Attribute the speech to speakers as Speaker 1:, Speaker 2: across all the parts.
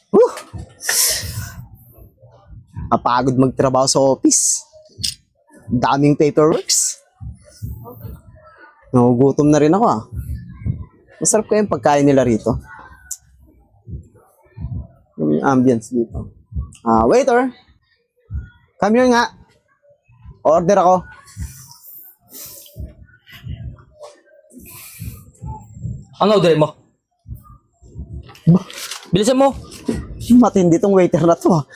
Speaker 1: Whew! Kapagod magtrabaho sa office. Daming paperworks. Nagugutom na rin ako ah. Masarap ko yung pagkain nila rito. Yung ambience dito. Waiter! Come here nga. Order ako.
Speaker 2: Ano order mo? Bilisan mo.
Speaker 1: Matindi tong waiter na to ah.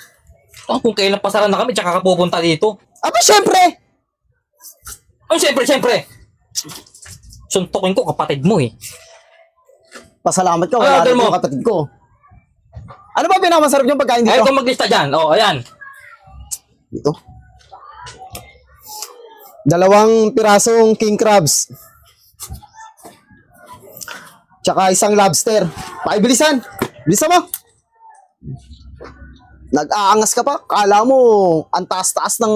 Speaker 2: Kung kailan pasara na kami, tsaka ka pupunta dito.
Speaker 1: Aba, syempre!
Speaker 2: Ano siyempre? Suntukin ko, kapatid mo eh.
Speaker 1: Pasalamat ka,
Speaker 2: Ano
Speaker 1: wala
Speaker 2: order
Speaker 1: dito
Speaker 2: mo?
Speaker 1: yung kapatid ko. Ano ba pinakamasarap yung pagkain dito?
Speaker 2: Ayaw ko maglista dyan. Oh, ayan.
Speaker 1: Dito. 2 pirasong king crabs. Tsaka 1 lobster. Pakibilisan. Bilisan mo. Nag-aangas ka pa. Kala mo, ang taas-taas ng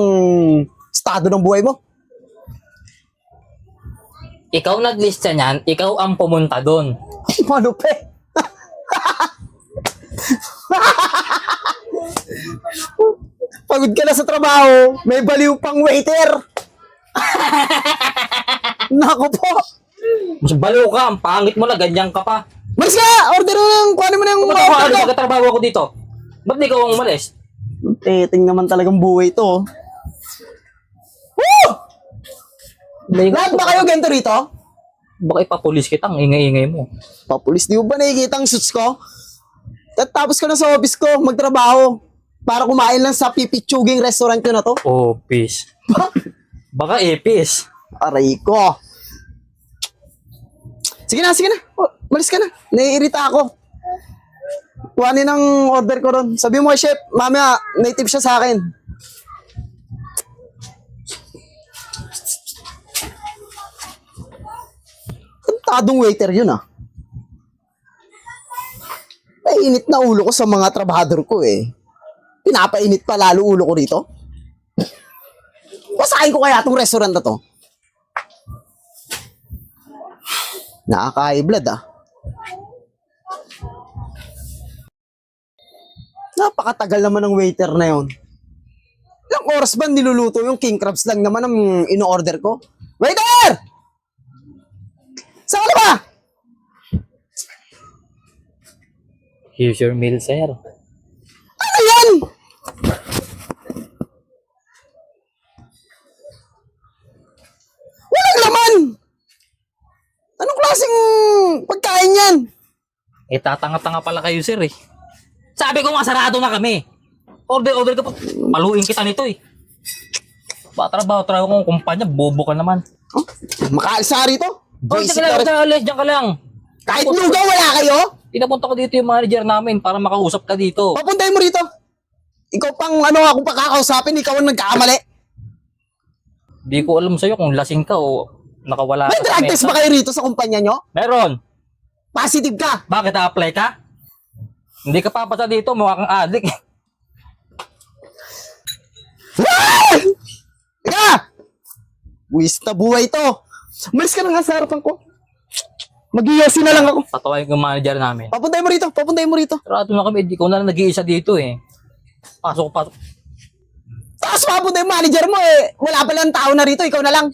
Speaker 1: estado ng buhay mo.
Speaker 2: Ikaw naglista niyan, ikaw ang pumunta doon.
Speaker 1: Malupe. Pagod ka na sa trabaho, may baliw pang waiter. Nako po.
Speaker 2: Mas balo ka, ang pangit mo na, ganyan ka pa.
Speaker 1: Malis ka! Order mo ng, kuhanin mo na yung
Speaker 2: Ba't ako
Speaker 1: order
Speaker 2: ano,
Speaker 1: ko.
Speaker 2: magkatrabaho ako dito? Ba't di ka ang umalis?
Speaker 1: Teting naman talagang buhay to. Woo! Lahat ba kayo ganito rito?
Speaker 2: Baka ipapulis kita, ang ingay-ingay mo.
Speaker 1: Papulis, di mo ba nakikita ang suits ko? At tapos ka na sa office ko, magtrabaho. Para kumain lang sa pipitsuging restaurant ko na to.
Speaker 2: Oh, peace. Baka epis.
Speaker 1: Aray ko. Sige na. Oh, malis ka na. Naiirita ako. Kuhanin ang order ko ron. Sabi mo kay chef, mamaya, native siya sa akin. Tadong waiter yun ah. Painit na ulo ko sa mga trabahador ko eh. Pinapainit pa lalo ulo ko rito. Pasahin ko kaya itong restaurant na to. Nakaka-high blood ah. Napakatagal naman ng waiter na yun. Ilang oras ba niluluto yung king crabs lang naman ang ino-order ko? Waiter! Saan ka na ba?
Speaker 2: Here's your meal, sir.
Speaker 1: Ano yan? Walang laman! Anong klaseng pagkain yan?
Speaker 2: Eh, tatanga-tanga pala kayo, sir eh. Sabi ko nga, sarado na kami. Order ka pa. Paluin kita nito eh. Trabaho kong kumpanya, bobo ka naman.
Speaker 1: Oh, makaalsa rito?
Speaker 2: Oh, diyan ka lang.
Speaker 1: Kahit lugaw wala kayo?
Speaker 2: Pinapunta ko dito yung manager namin para makausap ka dito.
Speaker 1: Papuntahin mo rito. Ikaw pang ano ako pa kakausapin, ikaw ang nagkakamali.
Speaker 2: Di ko alam sa'yo kung lasing ka o nakawala
Speaker 1: May
Speaker 2: ka sa
Speaker 1: drug test
Speaker 2: mesa.
Speaker 1: ba kayo rito sa kumpanya nyo?
Speaker 2: Meron.
Speaker 1: Positive ka.
Speaker 2: Bakit a-apply ka? Hindi ka papasa dito, mukha kang addict.
Speaker 1: Teka! Buwis na buhay to. Malis ka na nga sa harapan ko. Mag-iyosi na lang ako.
Speaker 2: Patawain ko yung manager namin.
Speaker 1: Papuntahin mo rito.
Speaker 2: Sarado na kami, di ko na lang nag-iisa dito eh. Pasok.
Speaker 1: Tapos papunta yung manager mo eh. Wala pa lang tao na rito, ikaw na lang.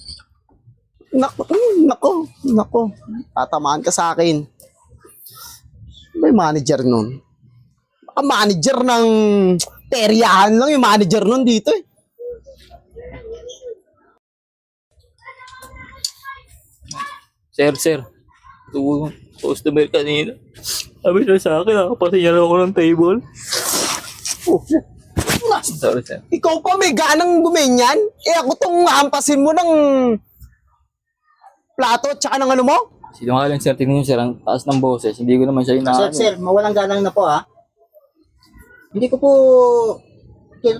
Speaker 1: Nako. Tatamaan ka sa akin. May manager nun. Baka manager ng peryahan lang yung manager nun dito eh.
Speaker 2: Sir. Ito customer kanina. Sabi na sa akin, nakapasinyal ako ng table. Sorry, sir.
Speaker 1: Ikaw pa may ganang gumenyan? Eh ako tong hampasin mo ng plato tsaka ng ano mo?
Speaker 2: Sino nga lang, sir, tingnan niyo, sir, ang taas ng boses. Hindi ko naman siya inaano.
Speaker 3: Sir, mawalang galang na po ha. Hindi ko po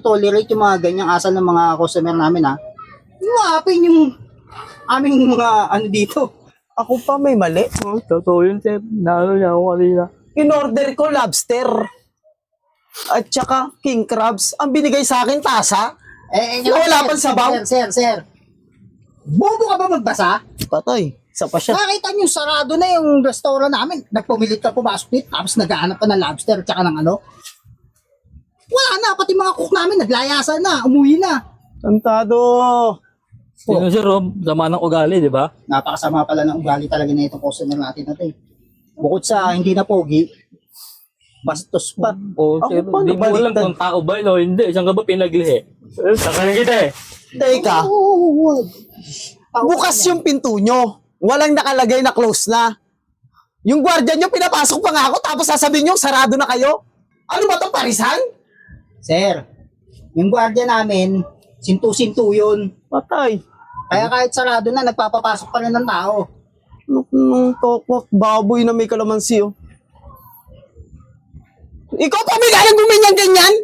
Speaker 3: tolerate yung mga ganyang asal ng mga customer namin ha. Iwaapin yung aming mga ano dito.
Speaker 1: Ako pa may mali.
Speaker 2: Totoo yun, sir. Naano niya ako kanina.
Speaker 1: In-order ko lobster. At tsaka king crabs. Ang binigay sa akin tasa.
Speaker 3: Eh,
Speaker 1: Wala pang sabaw.
Speaker 3: Sir. Bobo ka ba magbasa?
Speaker 1: Patay. Isa pa siya.
Speaker 3: Nakita niyo, sarado na yung restaurant namin. Nagpumilit ka pumasok dito, tapos naghahanap pa ng lobster at saka ng ano. Wala na, pati mga cook namin, naglayasan na, umuwi na.
Speaker 1: Tantado.
Speaker 2: Sino sir, sama ng ugali, di ba?
Speaker 3: Napakasama pala ng ugali talaga na itong customer natin natin. Bukod sa hindi na pogi, bastos pa.
Speaker 2: O,
Speaker 1: Ako
Speaker 2: sir,
Speaker 1: pa,
Speaker 2: di mo alam
Speaker 1: nabaliktad.
Speaker 2: kung tao ba yun o hindi. Saan ka ba pinaglihi? Sakalan kita eh.
Speaker 1: Teka, bukas yung pinto nyo. Walang nakalagay na close na. Yung guardian nyo, pinapasok pa nga ako, tapos sasabihin nyo, sarado na kayo. Ano ba to, parisan?
Speaker 3: Sir, yung gwardiya namin, sintu-sintu yun.
Speaker 1: Patay.
Speaker 3: Kaya kahit sarado na, nagpapapasok pa rin ng tao.
Speaker 1: Nung tokwak, baboy na may kalamansi, oh. Ikaw pa may kayang guminyan-ganyan?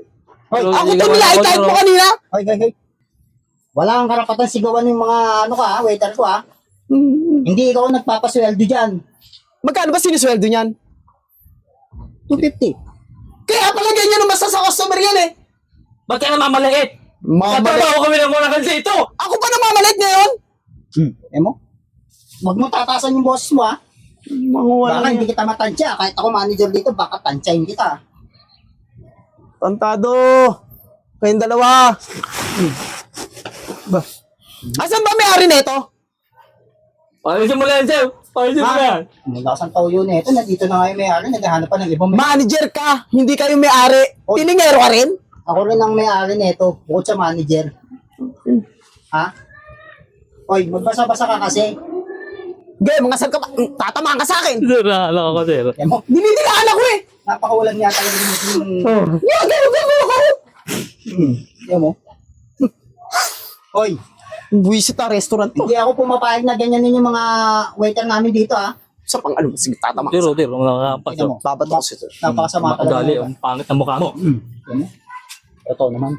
Speaker 3: Hoy,
Speaker 1: Ako to nilait-ait mo kanina?
Speaker 3: Hoy, hoy, hoy. Wala kang karapatan sigawan yung mga waiter ko Hindi ikaw ang nagpapasweldo dyan.
Speaker 1: Magkano ba sinisweldo niyan?
Speaker 3: 250.
Speaker 1: Kaya pala ganyan naman sa customer yan eh.
Speaker 2: Ba't ka namamaliit? Katrabaho kami ng mga kansi ito!
Speaker 1: Ako pa namamalit ngayon?
Speaker 3: mo? Huwag mo tatasan yung boses mo
Speaker 1: Manguwala
Speaker 3: Baka hindi kita matansya. Kahit ako manager dito, baka tansyahin kita.
Speaker 1: Tantado. Kayong dalawa. Ba? Asan ba may-ari nito?
Speaker 2: Paalisin mo lang, sir! Paalisin mo lang!
Speaker 3: Malakas ang tao yun eh. Ito, nandito na nga yung may-ari. Naghahanap pa ng ibang
Speaker 1: Manager ka, hindi kayo may-ari. Tilingero ka rin?
Speaker 3: Ako rin ang may-ari nito. Bukod sa manager. Ha? Hoy, magbasa-basa ka kasi.
Speaker 1: Gay, mga saan ka pa? Tatamaan ka sa akin.
Speaker 2: Sir, naalala ko, sir.
Speaker 3: Yan mo.
Speaker 1: Dinidilaan ako eh.
Speaker 3: Napakawalan yata yung
Speaker 1: Yan, gano'n ako.
Speaker 3: Yan mo. Hoy,
Speaker 1: Buwisit na restaurant to.
Speaker 3: hindi ako pumapayag na ganyan yung mga waiter namin dito
Speaker 1: Sa pang ano, sige, tatamaan
Speaker 2: Sir,
Speaker 1: ka.
Speaker 2: sir, nakakapag
Speaker 3: Tingnan mo.
Speaker 1: Babat ako sito.
Speaker 3: Napakasama ka
Speaker 2: ugali, ang pangit ng mukha mo.
Speaker 3: Yan mo. Ito naman.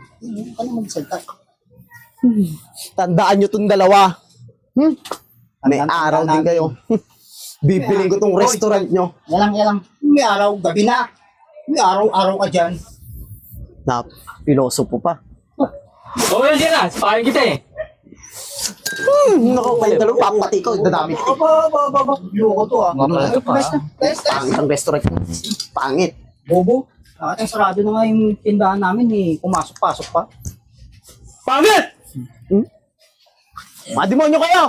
Speaker 3: Ano mo salta?
Speaker 1: Tandaan nyo tong dalawa. May
Speaker 3: Tandaan
Speaker 1: araw din
Speaker 3: natin.
Speaker 1: kayo. Bibiling ko tong restaurant nyo.
Speaker 3: Yan lang. May araw, gabi na. May araw-araw ka dyan.
Speaker 1: Na, pilosopo pa.
Speaker 2: Okay, sir, sipahin kita eh.
Speaker 1: Naku, kayong dalawa, papati ko. Dadami ko.
Speaker 3: Aba. Loko to
Speaker 2: Ito pa,
Speaker 3: Best na. Best.
Speaker 1: Pangit ang restaurant. Pangit.
Speaker 3: Bobo. At sarado na nga yung tindahan namin Pumasok-pasok pa.
Speaker 2: Pangit!
Speaker 1: Mademonyo kayo!